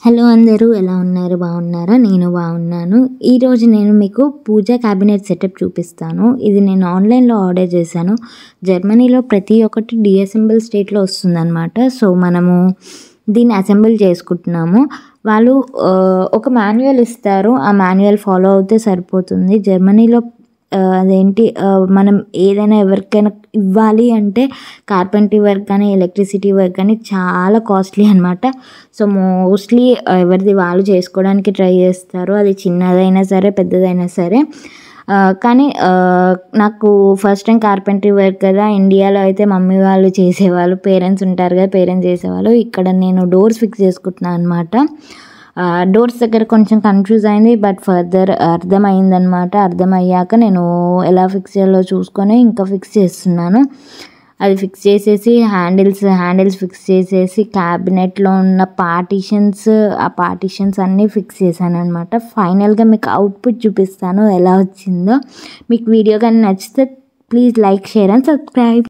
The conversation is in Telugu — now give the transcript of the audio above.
హలో అందరూ ఎలా ఉన్నారు? బాగున్నారా? నేను బాగున్నాను. ఈరోజు నేను మీకు పూజా క్యాబినెట్ సెటప్ చూపిస్తాను. ఇది నేను ఆన్లైన్లో ఆర్డర్ చేశాను. జర్మనీలో ప్రతి ఒక్కటి డిఅసెంబుల్ స్టేట్లో వస్తుందన్నమాట. సో మనము దీన్ని అసెంబుల్ చేసుకుంటున్నాము. వాళ్ళు ఒక మాన్యువల్ ఇస్తారు. ఆ మాన్యువల్ ఫాలో అవుతే సరిపోతుంది. జర్మనీలో మనం ఏదైనా ఎవరికైనా ఇవ్వాలి అంటే కార్పెంటరీ వర్క్ కానీ ఎలక్ట్రిసిటీ వర్క్ కానీ చాలా కాస్ట్లీ అనమాట. సో మోస్ట్లీ ఎవరిది వాళ్ళు చేసుకోవడానికి ట్రై చేస్తారు, అది చిన్నదైనా సరే పెద్దదైనా సరే. కానీ నాకు ఫస్ట్ టైం కార్పెంటరీ వర్క్ కదా, ఇండియాలో అయితే మమ్మీ వాళ్ళు చేసేవాళ్ళు, పేరెంట్స్ ఉంటారు కదా, పేరెంట్స్ చేసేవాళ్ళు. ఇక్కడ నేను డోర్స్ ఫిక్స్ చేసుకుంటున్నాను అనమాట. డోర్స్ దగ్గర కొంచెం కన్ఫ్యూజ్ అయింది, బట్ ఫర్దర్ అర్థమైందనమాట. అర్థమయ్యాక నేను ఎలా ఫిక్స్ చేయాలో చూసుకొని ఇంకా ఫిక్స్ చేస్తున్నాను. అది ఫిక్స్ చేసేసి హ్యాండిల్స్ ఫిక్స్ చేసేసి క్యాబినెట్లో ఉన్న ఆ పార్టీషన్స్ అన్నీ ఫిక్స్ చేశాను అనమాట. ఫైనల్గా మీకు అవుట్పుట్ చూపిస్తాను ఎలా వచ్చిందో. మీకు వీడియో కానీ నచ్చితే please like, share and subscribe.